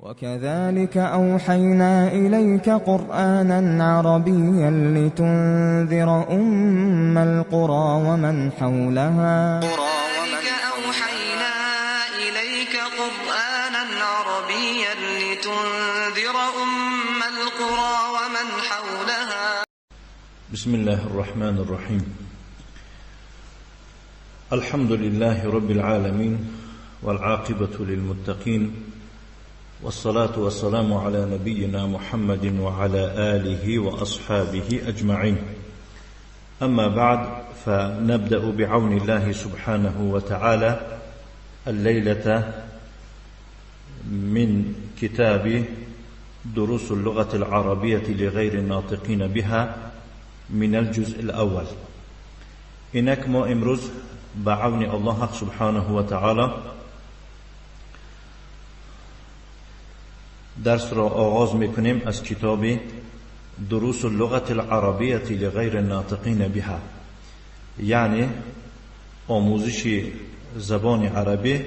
وكذلك أوحينا إليك قرآنا عربيا لتنذر أم القرى ومن حولها وكذلك أوحينا إليك قرآنا عربيا لتنذر أم القرى ومن حولها. بسم الله الرحمن الرحيم. الحمد لله رب العالمين والعاقبة للمتقين، والصلاة والسلام على نبينا محمد وعلى آله وأصحابه أجمعين. أما بعد، فنبدأ بعون الله سبحانه وتعالى الليلة من كتاب دروس اللغة العربية لغير الناطقين بها من الجزء الأول. إنك ما امروز بعون الله سبحانه وتعالى درس را آغاز میکنیم از کتاب دروس اللغة العربية لغير الناطقين بها، یعنی آموزش زبان عربی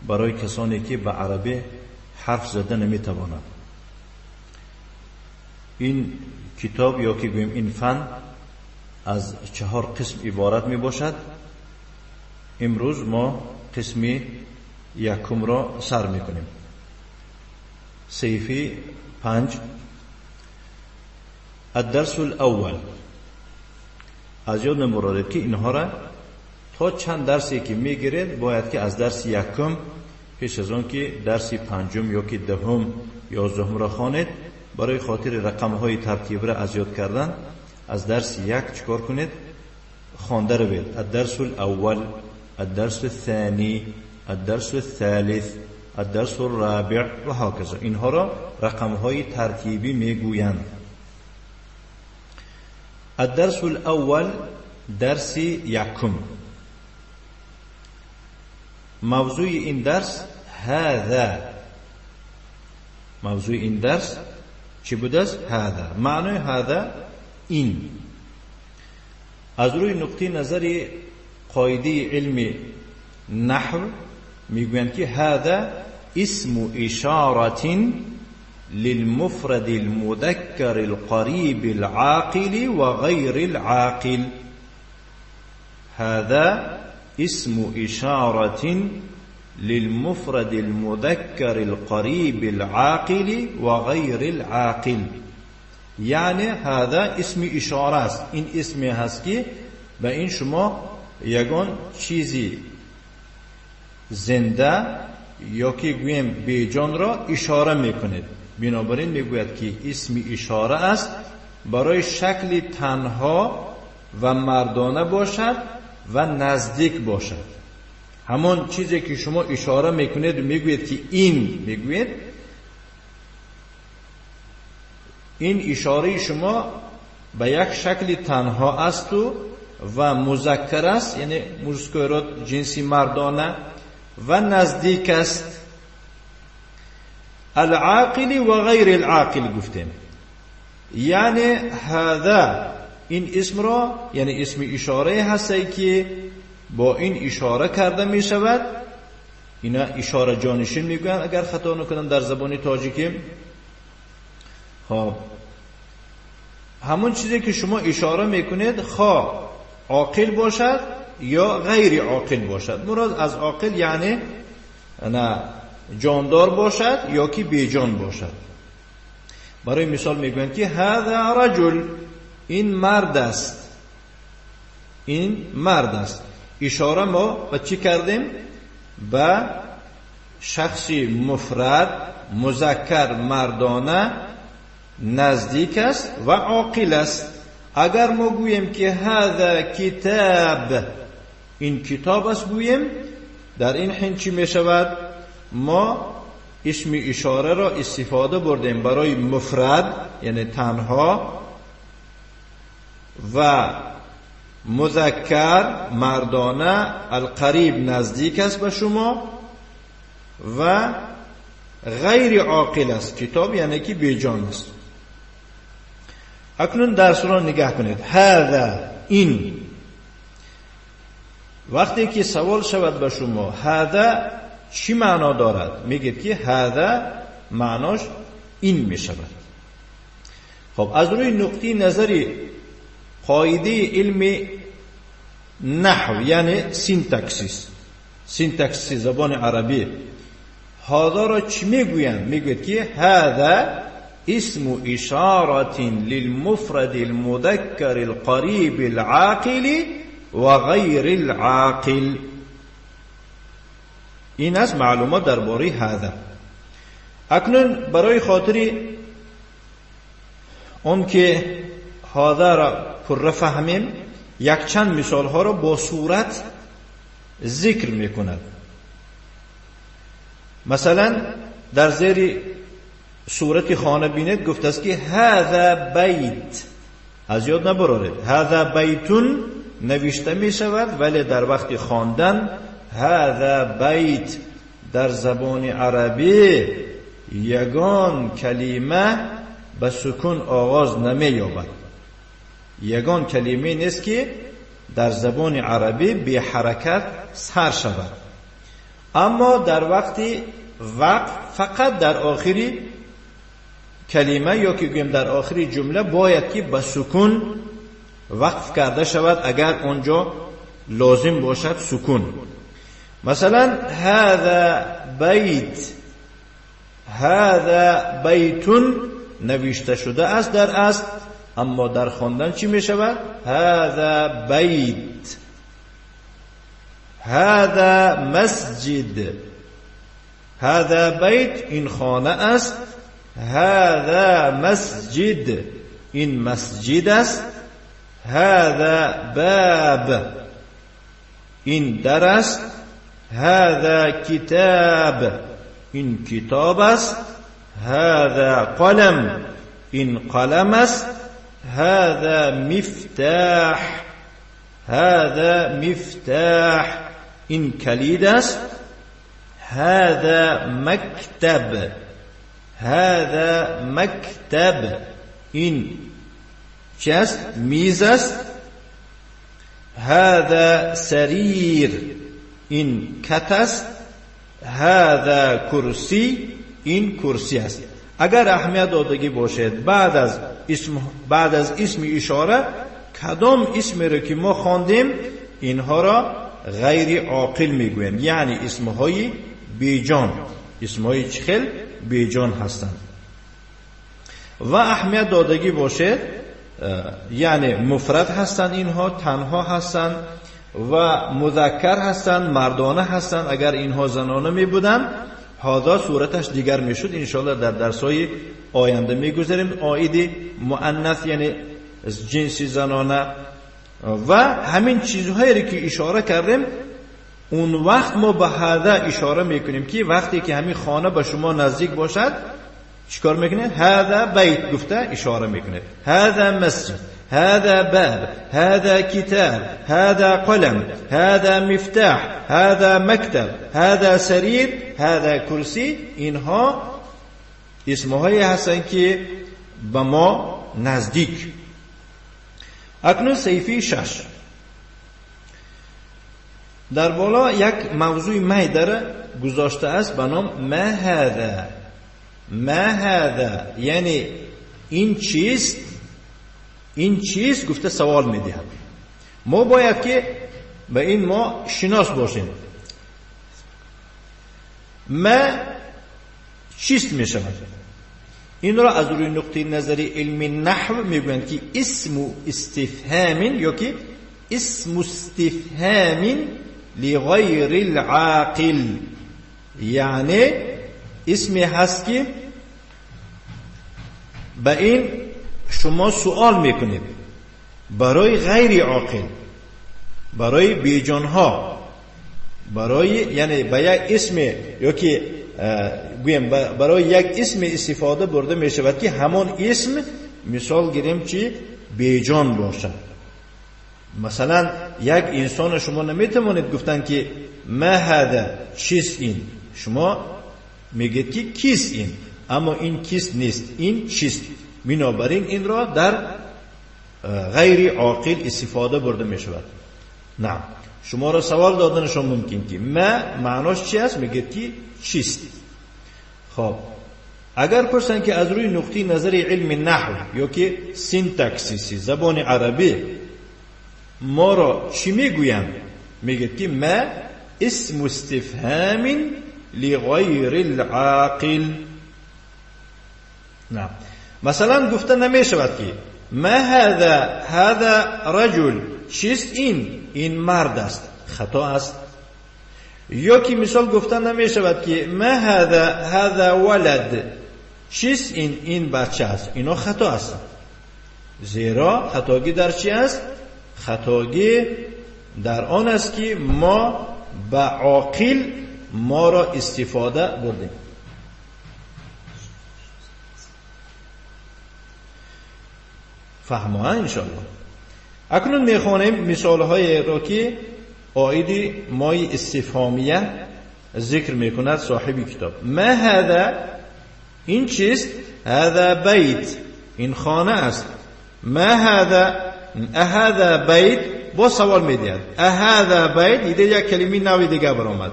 برای کسانی که به عربی حرف زده نمیتوانند. این کتاب یا که گویم این فن از 4 قسم عبارت می باشد. امروز ما قسم یکم را سر می کنیم. صفحه 5. الدرس الاول. از یاد نمورد که اینها را تا چند درسی که می گیرید باید که از درس یکم پیش از آن که درس 5 یا که 10 یا 11 را خوانید، برای خاطر رقم های ترتیب را از یاد کردن از درس 1 چکار کنید؟ خوانده روید. الدرس الاول، الدرس الثانی، الدرس الثالث، الدرس الرابع و هكذا. اینها را رقم های ترتیبی میگویند. الدرس الاول، درس یکم. موضوع این درس هذا. موضوع این درس چی بود است؟ هذا. معنی هذا این. از روی نقطه نظر قاعده علم نحو میگویند که هذا اسم اشارة للمفرد المذكر القريب العاقل وغير العاقل. هذا اسم اشارة للمفرد المذكر القريب العاقل وغير العاقل. یعنی هذا اسم اشاره است. این اسمی هست که به این شما یگان چیزی زنده یا که گویم بیجان را اشاره میکنید. بنابراین میگوید که اسم اشاره است برای شکل تنها و مردانه باشد و نزدیک باشد. همون چیزی که شما اشاره میکنید میگوید که این، میگوید این اشاره شما به یک شکل تنها است و مذکر است، یعنی مذکرات جنسی مردانه و نزدیک است. العاقل و غیر العاقل گفتیم. یعنی هذا این اسم را، یعنی اسم اشاره هستی که با این اشاره کرده می شود. اینا اشاره جانشین میگوین اگر خطا نکنم در زبان تاجیکی. خب همون چیزی که شما اشاره میکنید خواه عاقل باشد یا غیر عاقل باشد. مراد از عاقل یعنی نه جاندار باشد یا که بیجان باشد. برای مثال میگویند که هذا رجل، این مرد است. این مرد است. اشاره ما به چی کردیم؟ به شخصی مفرد مذکر مردانه نزدیک است و عاقل است. اگر ما گوییم که هذا کتاب، این کتاب است گوییم، در این حین چی می شود؟ ما اسم اشاره را استفاده بردیم برای مفرد یعنی تنها و مذکر مردانه القریب نزدیک است به شما و غیر عاقل است. کتاب یعنی که بیجان است. اکنون درس را نگاه کنید. هذا این. وقتی که سوال شود به شما هذا چی معنا دارد؟ میگید که هذا معناش این میشود. خب از روی نقطه نظری قاعده علم نحو یعنی سینتاکسیس زبان عربی هذا را چی میگویند؟ میگوید که هذا اسم اشارة للمفرد المذكر القریب العاقل و غیر العاقل. این از معلومات درباره هذا. اکنون برای خاطر اون که هذا را پر فهمیم یک چند مثال ها را با صورت ذکر میکند. مثلا در زیر صورت خانه بینید گفته است که هذا بیت، از یاد نبرارید. هذا بیتون نوشته می شود ولی در وقت خواندن هذا بیت در زبان عربی یگان کلمه به سکون آغاز نمی یابد. یگان کلمه نیست که در زبان عربی به حرکت سر شود، اما در وقت وقف فقط در آخری کلمه یا که گویم در آخری جمله باید که به سکون وقف کرده شود اگر اونجا لازم باشد سکون. مثلا هذا بیت، هذا بیتون نوشته شده است در اصل، اما در خواندن چی می شود؟ هذا بیت. هذا مسجد، هذا بیت این خانه است، هذا مسجد این مسجد است، هذا باب این در است، هذا کتاب این کتاب است، هذا قلم این قلم است، هذا مفتاح، هذا مفتاح این کلید است، هذا مکتب، هذا مکتب این چی است؟ میز است، هذا سریر این کت است، هذا کرسی این کرسی است. اگر اهمیت دادگی باشد بعد از اسم اشاره کدام اسمی رو که ما خواندیم اینها را غیر عاقل میگویم، یعنی اسمهای بیجان، اسمهای چخل بیجان هستند. و اهمیت دادگی باشد یعنی مفرد هستند، اینها تنها هستند و مذکر هستند، مردانه هستند. اگر اینها زنانه می بودند هذا صورتش دیگر میشد. انشاءالله در درس‌های آینده میگذاریم. عاید مؤنث یعنی جنسی زنانه و همین چیزهایی که اشاره کردیم اون وقت ما به هذا اشاره میکنیم که وقتی که همین خانه به شما نزدیک باشد چیکار میکنید؟ هذا بیت گفته اشاره میکنید، هذا مسجد، هذا باب، هذا کتاب، هذا قلم، هذا مفتاح، هذا مکتب، هذا سریر، هذا کرسی. اینها اسمهایی هستند که به ما نزدیک. اکنون صفحه 6 در بالا یک موضوع میدر گذاشته است به نام ما هذا. ما هذا یعنی این چیست، این چیست گفته سوال میدهد. ما باید که به این ما شناس باشیم. ما چیست می شود؟ این را از روی نقطه نظری علم نحو میگویند که اسم استفهام یا که اسم استفهام لغیر العاقل، یعنی اسمی هست که به این شما سوال میکنید برای غیر عاقل، برای بیجان ها، برای یعنی به یک اسم یا که گویم برای یک اسم استفاده برده می شود که همان اسم مثال گیریم چی بیجان باشد. مثلا یک انسان شما نمیتوانید گفتن که ما هذا چیست این، شما میگید که کیست این، اما این کیست نیست، این چیست. بنابراین این را در غیر عاقل استفاده برده می شود. نه، شما را سوال دادنشون ممکن که ما معناش چی است؟ میگه که چیست. خب اگر پرسن که از روی نقطه نظر علم نحو یا که سینتاکسیسی زبان عربی ما را چی میگویم؟ میگه که ما اسم استفهام لغیر العاقل. نه، مثلا گفتن نمیشود که ما هذا رجل، چیست این مرد است، خطا است. یا که مثال گفتن نمیشود که ما هذا ولد، چیست این بچه است، اینا خطا است. زیرا خطاگی در چی است؟ خطاگی در آن است که ما با عاقل ما را استفاده بردیم. فهمه انشاءالله. اکنون میخوانیم مثالهای را که آیدی مای استفهامیه ذکر میکند صاحب کتاب. ما هذا، این چیست؟ هذا بیت، این خانه است. ما هذا بیت، با سوال میدید هذا بیت، دیده یک کلمه نوی دیگه برآمد.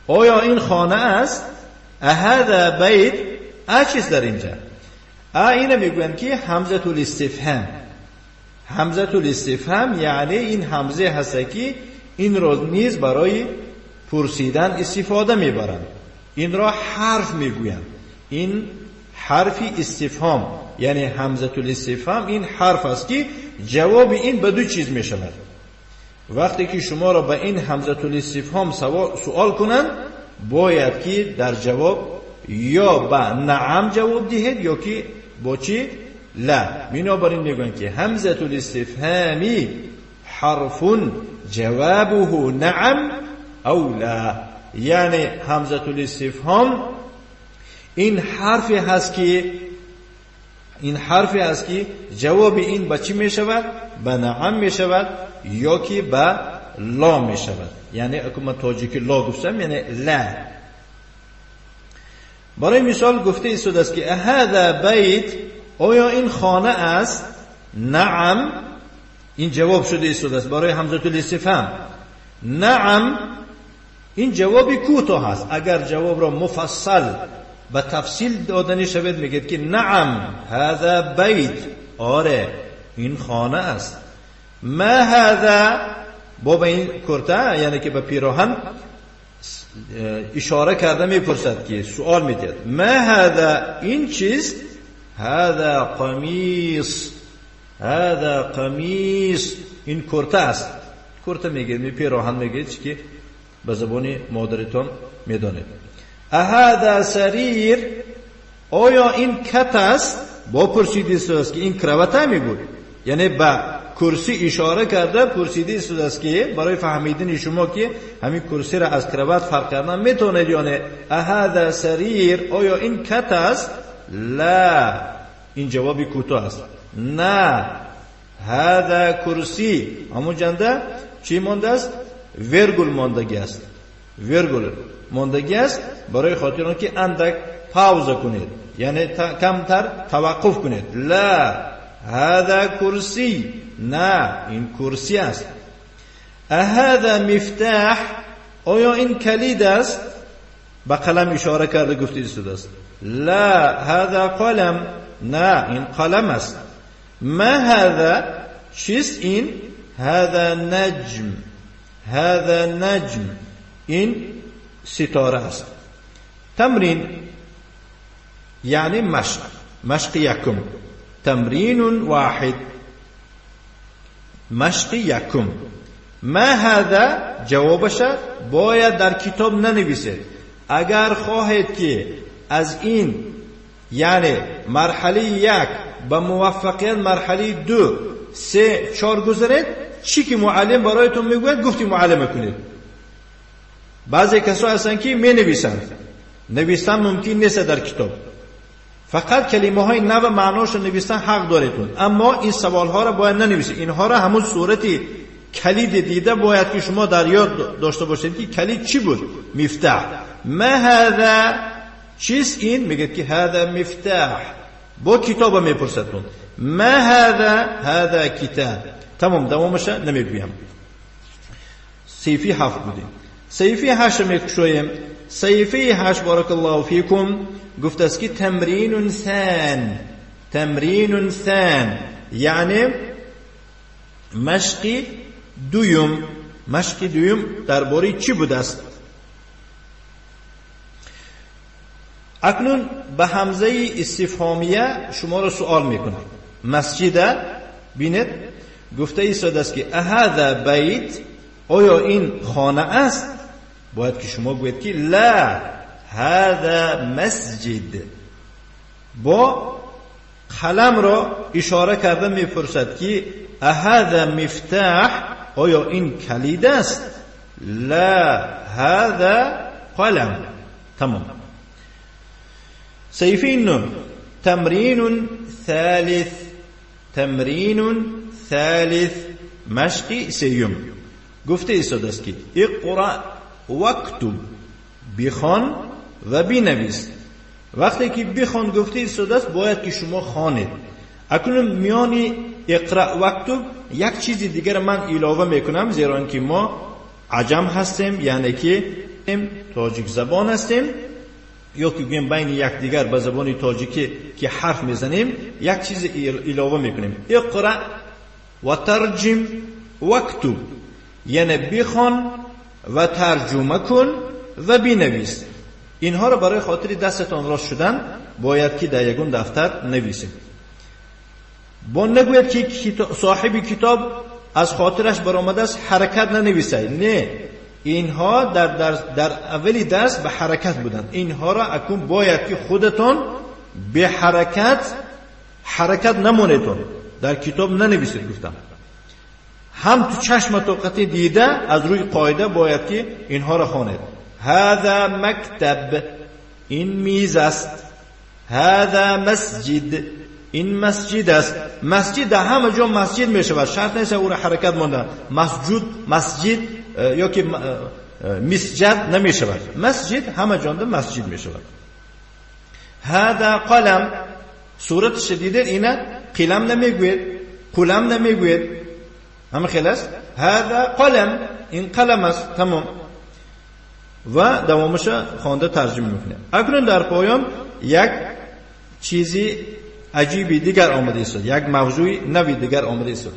آیا این خانه است؟ هذا بیت، چیست در اینجا؟ اینه میگویند که همزه الاستفهام. همزه الاستفهام یعنی این همزه هست که این را نیز برای پرسیدن استفاده میبرند. این را حرف میگویند. این حرف استفهام یعنی همزه الاستفهام، این حرف است که جواب این به دو چیز میشود. وقتی که شما را به این همزه الاستفهام سوال کنند، باید که در جواب یا با نعم جواب دهید یا که با چی؟ لا. بنابراین میگن که همزه الاستفهامی حرف جوابه نعم او لا، یعنی همزه الاستفهام این حرفی هست که جواب این با چی می شود؟ با نعم می شود یا که با لا می شود. یعنی اگه من تاجیکی لا گفتم یعنی لا. برای مثال گفته ایستاد است که هذا بیت، آیا این خانه است؟ نعم، این جواب شده ایستاد است برای همزه الاستفهام. نعم، این جوابی کوتاه است. اگر جواب را مفصل به تفصیل دادنی شود میگید که نعم هذا بیت، آره این خانه است. ما هذا، با این کرته یعنی که به پیراهن اشاره کرده میپرسد که سوال میدید ما هذا، این چیست؟ هذا قمیص، هذا قمیص، این کرته است. کرته میگید می پیراهن میگید که به زبان مادرتون میدانید. هذا سریر، آیا این کت است؟ با پرسیده است که این کراوات میگوید، یعنی با کرسی اشاره کرده پرسیده است که برای فهمیدن شما که همین کرسی را از کراوات فرق کردن میتونید. یعنی هذا سریر، آیا این کت است؟ لا، این جوابی کوتاه است. نه، هذا کرسی. همون جنده چی مانده است؟ ورگول ماندگی است. ورگول ماندگی است برای خاطر آن که اندک پاوزه کنید، یعنی کمتر توقف کنید. لا هذا کرسی، نه این کرسی است. هذا مفتاح، آیا این کلید است؟ با قلم اشاره کرده گفته است. لا هذا قلم، نه این قلم است. ما هذا، چیست این؟ هذا نجم، هذا نجم، این ستاره است. تمرین یعنی مشق یکم. تمرین واحد، مشق یکم. ما هذا جوابش باید در کتاب ننویسید. اگر خواهید که از این یعنی مرحله یک به موفقیت مرحله 2 3 4 گذارید، چی که معلم برایتون میگوید گفتی معلم کنید. بعضی کسا هستن که می نویسن ممکن نیست در کتاب، فقط کلمه های نو معناش نویسن حق داریتون، اما این سوال ها را باید ننویسید. اینها را همون صورتی کلید دیده باید که شما در یاد داشته باشید که کلید چی بود؟ مفتاح. ما هذا، چیست این؟ میگه که هذا مفتاح. با کتاب میپرسدتون ما هذا، هذا کتاب. تمام، دوامش نمیگویم. صفحه 7 بودیم. صفحه 8 میکشویم. صفحه 8 بارک الله فیکم گفت است که تمرین ثان یعنی مشق دویم درباره چی بود است؟ اکنون به همزه استفهامیه شما را سوال میکنم. مسجد بینید گفته ایستاده است که اهذا بیت، آیا این خانه است؟ باید که شما گوید که لا هذا مسجد. با قلم را اشاره کرده میپرسد که اهذا مفتاح، آیا این کلید است؟ لا هذا قلم. تمام. صفحه 9 تمرین ثالث مشق سیوم گفته ایستاده است که اقرأ واکتب، بخوان و بنویس. وقتی که بخوان گفته ایستاده است باید که شما خوانید. اکنون میانی اقرأ واکتب یک چیز دیگر من علاوه میکنم، زیرا اینکه ما عجم هستیم، یعنی که تاجیک زبان هستیم، یا که بگیم بین یک دیگر به زبان تاجیکی که حرف میزنیم یک چیز علاوه میکنیم. اقرأ و ترجم واکتب یعنی بخوان و ترجمه کن و بنویس. اینها را برای خاطر دستتان راست شدن باید که در یگون دفتر نویسید. با نگوید که صاحب کتاب از خاطرش برآمده است حرکت ننویسید. نه، اینها در اولی درس به حرکت بودند. اینها را اکنون باید که خودتان به حرکت نمونیتون، در کتاب ننویسید. گفتم هم تو چشم طاقتی دیده از روی قاعده باید که اینها را خوانید. هذا مکتب، این میز است. هذا مسجد، این مسجد است. مسجد در همه جا مسجد می شود، شرط نیست او را حرکت مانده. مسجد یا که مسجد نمی شود، مسجد همه جا مسجد می شود. هذا قلم، صورت شدیده اینه قلم نمیگوید، قلم نمیگوید، همه خیلی است. هذا قلم، این قلم است. تمام. و دوامش خوانده ترجمه میکنه. اکنون در پایان یک چیزی عجیبی دیگر آمده است، یک موضوع نوی دیگر آمده است.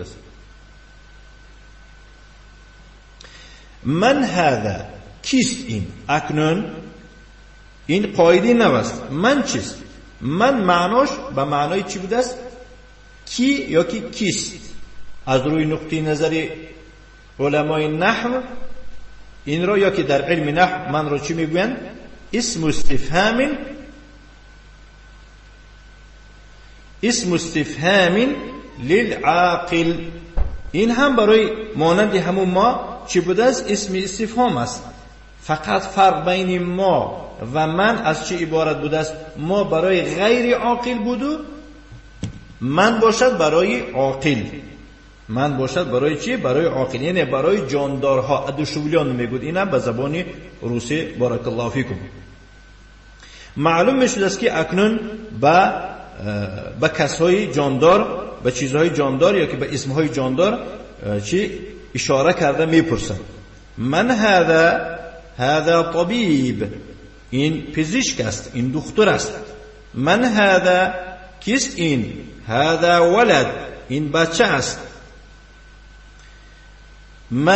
من هذا، کیست این؟ اکنون این قاعده نوست. من چیست؟ من معناش به معنای چی بوده است؟ کی یا کی کیست؟ از روی نقطه نظر علمای نحو این را، یا که در علم نحو من را چی میگویند؟ اسم استفهام للعاقل. این هم برای مانند همون ما چی بوده است؟ اسم استفهام است. فقط فرق بین ما و من از چه عبارت بوده است؟ ما برای غیر عاقل بودو، من باشد برای عاقل. من باشد برای چی؟ برای عاقل، یعنی برای جاندارها. ادوشولیان میگود اینا به زبان روسی. بارک الله فیکم. معلوم میشد است که اکنون به کسهای جاندار، به چیزهای جاندار یا که به اسمهای جاندار چی اشاره کرده میپرسند. من هذا طبیب، این پزشک است، این دکتر است. من هذا، کیست این؟ هذا ولد، این بچه است. ما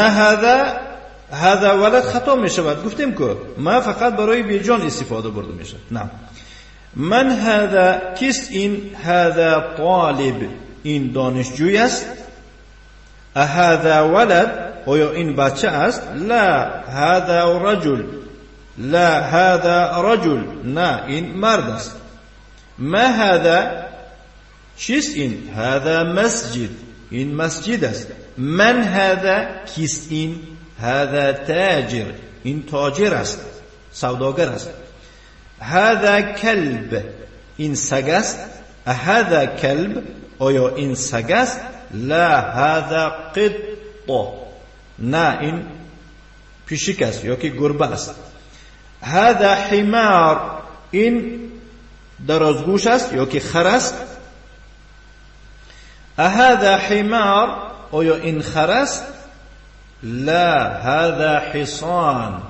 هذا ولد خطا می شود. گفتیم که ما فقط برای بیجان استفاده برده می شود. نه. من هذا، کیست این؟ هذا طالب، این دانشجوی است. هذا ولد، آیا این بچه است؟ لا هذا رجل، لا هذا رجل، نه این مرد است. ما هذا، چیست این؟ هذا مسجد، این مسجد است. من هذا، کیست این؟ هذا تاجر، این تاجر است، سوداگر است. هذا کلب، این سگ است. هذا کلب، آیا این سگ است؟ لا هذا قط، نه این پیشک است یا که گربه است. هذا حمار، این درازگوش است یا که خر است. هذا حمار، آیا این خر است؟ لا هذا حصان،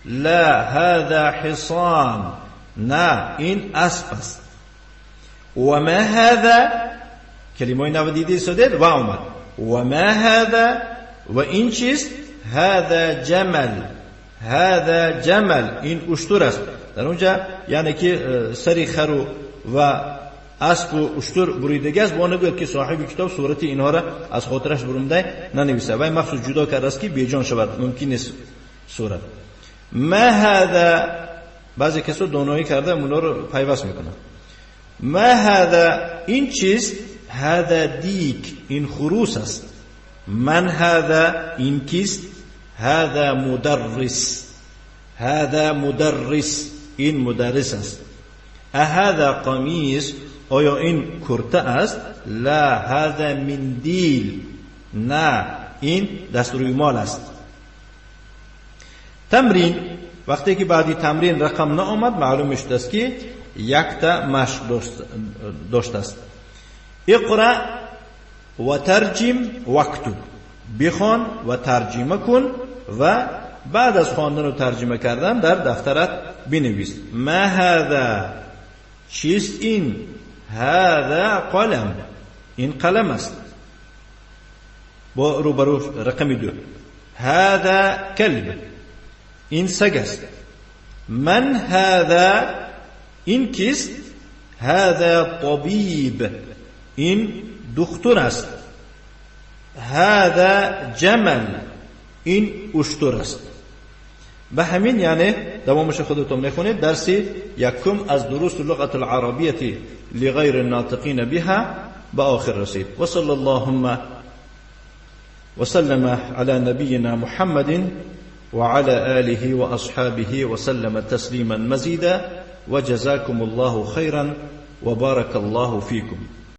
لا هذا حصان، نه این اسب است. و ما هذا کلمه نو دیدی شده و اومد و ما هذا و این چیست؟ هذا جمل، هذا جمل، این اشتر است. در اونجا یعنی که سری خرو و اسب و اشتر بریدگی است. با نگوید که صاحب کتاب صورت اینها را از خاطرش برونده ننویسه و مخصوص جدا کرده است که بیجان شود، ممکن نیست صورت. ما هذا بعضی کسا دانایی کرده اونا رو پیوست میکنن. ما هذا این چیست؟ هذا دیک، این خروس است. من هذا این کیست؟ هذا مدرس، هذا مدرس، این مدرس است. هذا قمیص، آیا این کرته است؟ لا هذا مندیل، نه این دسترویمال است. تمرین، وقتی که بعدی تمرین رقم نآمد معلوم میشد است که یک تا مشق داشته است. اقرأ و ترجم و اکتب، بخوان و ترجمه کن و بعد از خواندن و ترجمه کردن در دفترت بنویس. ما هذا چیست این؟ هذا قلم، این قلم است. با روبرو رقم 2. هذا کلب، این سگ است. من هذا این کیست؟ هذا طبیب، این دکتر است. هذا جمل، این اشتر است. به همین یعنی دوامش خودتون میخونید. درس یکم از دروس اللغة العربية لغير الناطقين بها به آخر رسید. و صلی اللهم وسلم على نبينا محمد وعلى آله وأصحابه وسلم تسليما مزيدا، وجزاكم الله خيرا وبارك الله فيكم.